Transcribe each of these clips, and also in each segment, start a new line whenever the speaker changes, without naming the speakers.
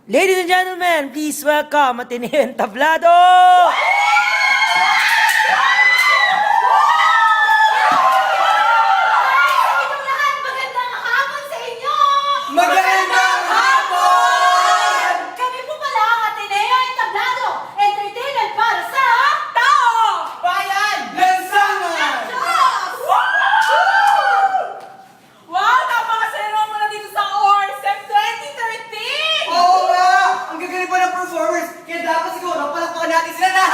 Ladies and gentlemen, please welcome Ateneo Entablado!
Inyong lahat, magandang hapon sa inyo!
Magandang hapon!
Kami po pala ang Ateneo Entablado, entertainment para sa tao!
Bayan! Lansangan!
Diyos! Wow! Napakasaya naman muna dito sa ORSEM 2013!
Oo nga! Ang gagaling pa ng performers! Kaya dapat siguro palakpakan natin sila na!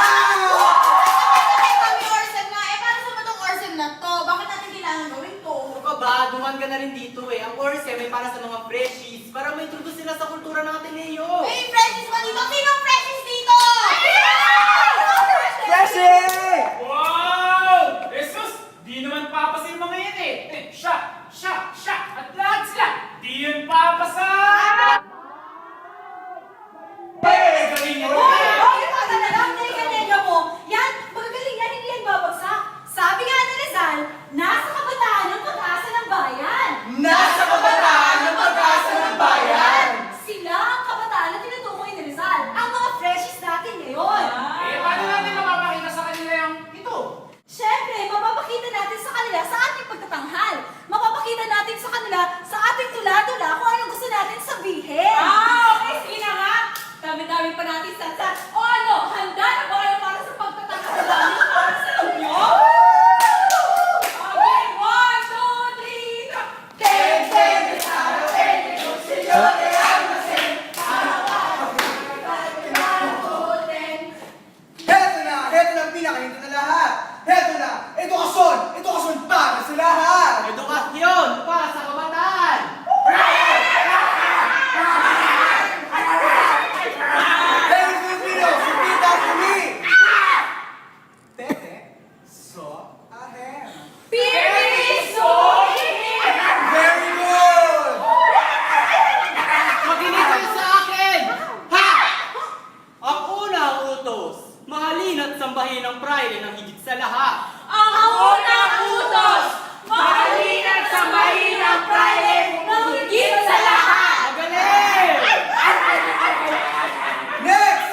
Kami ORSEM nga, para sa matong ORSEM na to? Bakit natin kailangan gawin to?
Ano ka ba? Duman ka na rin dito eh. Ang ORSEM ay para sa mga freshies, para ma-introduce sila sa kultura ng Ateneo.
May freshies ba dito? Sinong freshies dito?
Freshie!
Wow! Jesus! Di naman papasa yung mga yan eh. Siya! At lahat sila! Di yun papasa!
Hey! Galing yun!
Hoy, baka na lang, teka mo. Yan, magagaling yan, hindi yan babagsak. Sabi nga ni Rizal, nasa kabataan ang pag-asa ng bayan.
Nasa kabataan ng pag-asa ng bayan!
Sila ang kabataan na tinutukoy ni Rizal, ang mga freshies natin ngayon.
Paano natin mapapakita sa kanila yung ito?
Siyempre, mapapakita natin sa kanila sa ating pagtatanghal. Mapapakita natin sa kanila sa ating tula-tula kung anong gusto natin sabihin. Okay, sige na nga. Dami-dami pa natin satsat. O ano, handa na ba kayo para sa pagtatanghal namin para sa inyo? Okay, 1, 2, 3, go! Ten, ten, desaro,
Heto na ang pinakahinto na lahat! Heto na! Edukasyon! Edukasyon para sa lahat!
Edukasyon para sa kabataan!
Hey, Filipinos! Repeat after me! Tete, so, ahem. Very good!
Makinig kayo sa akin! Ha! Ang unang utos, mahalin at sambahin ang Friday ng higit sa lahat.
Ang unang utos, mahalin at sambahin ang Friday ng higit sa lahat.
Magaling!
Next!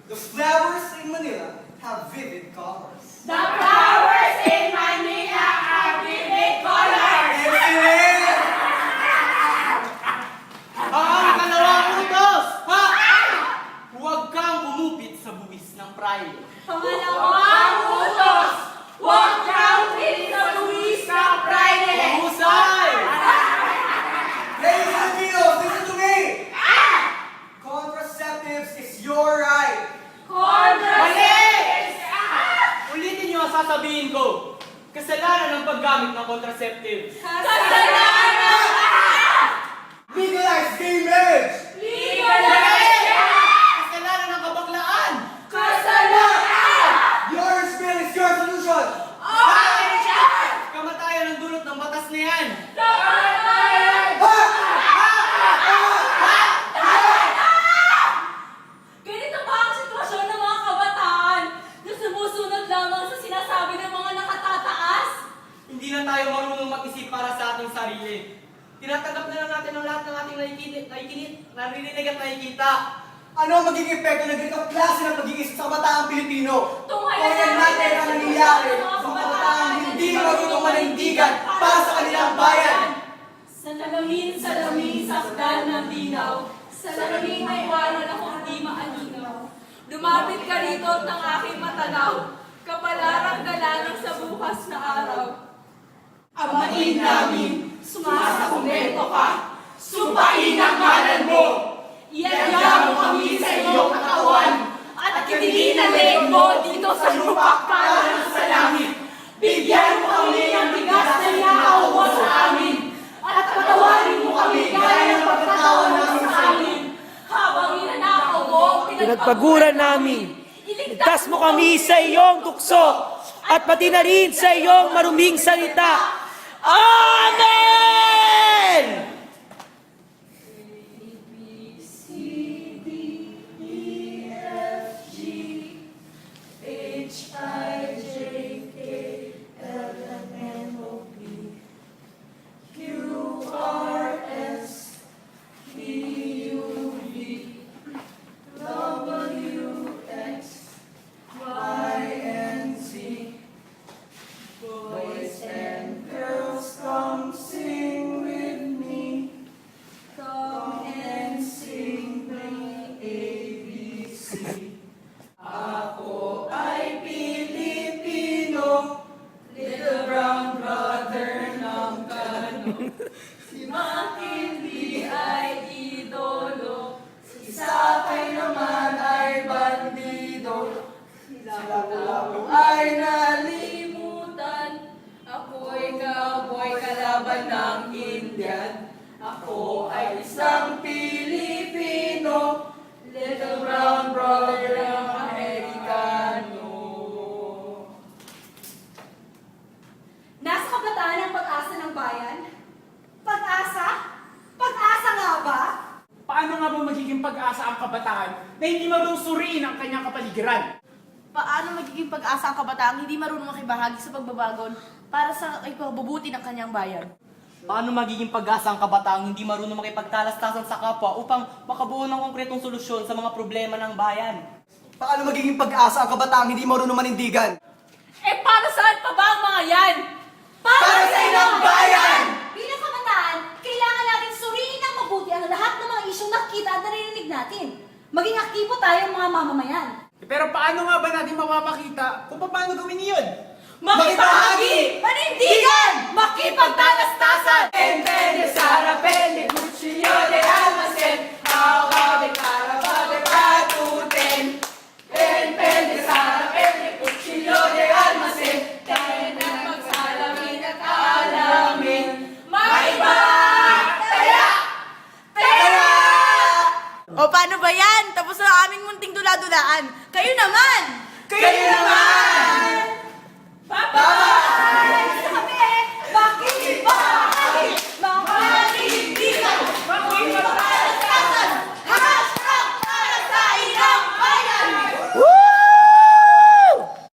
The flowers in Manila have vivid colors.
The flowers in Manila are vivid colors.
Excellent!
Ang kalawang utos, ha! Huwag kang umupit sa buwis ng Friday.
Pangalawang utos, huwag kang pinaluwis ng Friday.
Mahusay!
Hey, Filipinos, listen to me! Contraceptives is your right.
Mali! Ulitin niyo ang sasabihin ko. Kasalanan ng paggamit ng contraceptive.
Kasalanan!
Legalize gay marriage!
Legalize!
Kasalanan ng kabaklaan.
Kasalanan!
Your spill is your solution!
Kamatayan ang dulot ng batas na yan.
Kamatayan! Ganito ba ang sitwasyon ng mga kabataan na sumusunod lamang sa sinasabi ng mga nakatataas?
Hindi na tayo marunong mag-isip para sa ating sarili. Tinatanggap na lang natin ang lahat ng ating naririnig at nakikita.
Ano ang magiging epekto ng ganitong klase ng pag-iisip sa kabataang Pilipino?
Tunghayan
Tunghayan natin ang nangyayari sa kabataang hindi marunong manindigan para sa kanilang bayan.
Salamin, sakdal ng dinaw. Salamin may wala na kung di maalinaw. Lumapit ka rito at ng aking matanaw. Kapalarang galanang sa bukas na araw. Amain namin, sumasakumento ka. Sumpain ang ngalan mo. Iadya mo kami sa iyong katawan. At kitilin ang leeg mo dito sa lupa para sa langit. Bigyan mo kami ng bigas na inaaw mo sa amin. At patawarin mo kami gaya ng pagkatawa namin sa amin. Habang inanakaw mo,
Pinagpaguran namin. Iligtas mo kami sa iyong tukso at pati na rin sa iyong maruming salita. Amen!
Q, R, S, T, ay isang Pilipino, little brown brother ng Amerikano.
Nasa kabataan ang pag-asa ng bayan? Pag-asa? Pag-asa nga ba?
Paano nga ba magiging pag-asa ang kabataan na hindi marunong suriin ang kanyang kapaligiran?
Paano magiging pag-asa ang kabataang hindi marunong makibahagi sa pagbabagon para sa ikabubuti ng kanyang bayan?
Paano magiging pag-asa ang kabataang hindi marunong makipagtalastasan sa kapwa upang makabuo ng konkretong solusyon sa mga problema ng bayan?
Paano magiging pag-asa ang kabataang hindi marunong manindigan?
Eh, para saan pa ba ang mga yan?
Para sa ilang bayan!
Bilang kabataan, kailangan natin suriin ng mabuti ang lahat ng mga isyong nakita at naririnig natin. Maging aktibo tayong mga mamamayan.
Pero paano nga ba natin mapapakita kung paano gawin iyon?
Makibahagi! Panindigan! Makipagtalastasan! Pende, Sara, pende, cuchillo de almacén, ahoga de caraba de patuten. Pende, Sara, pende, cuchillo de almacén, tayo na magsalamin at alamin. May ba? Taya! Taya!
O paano ba yan? Tapos na ang aming munting dula-dulaan. Kayo naman!
Kayo naman!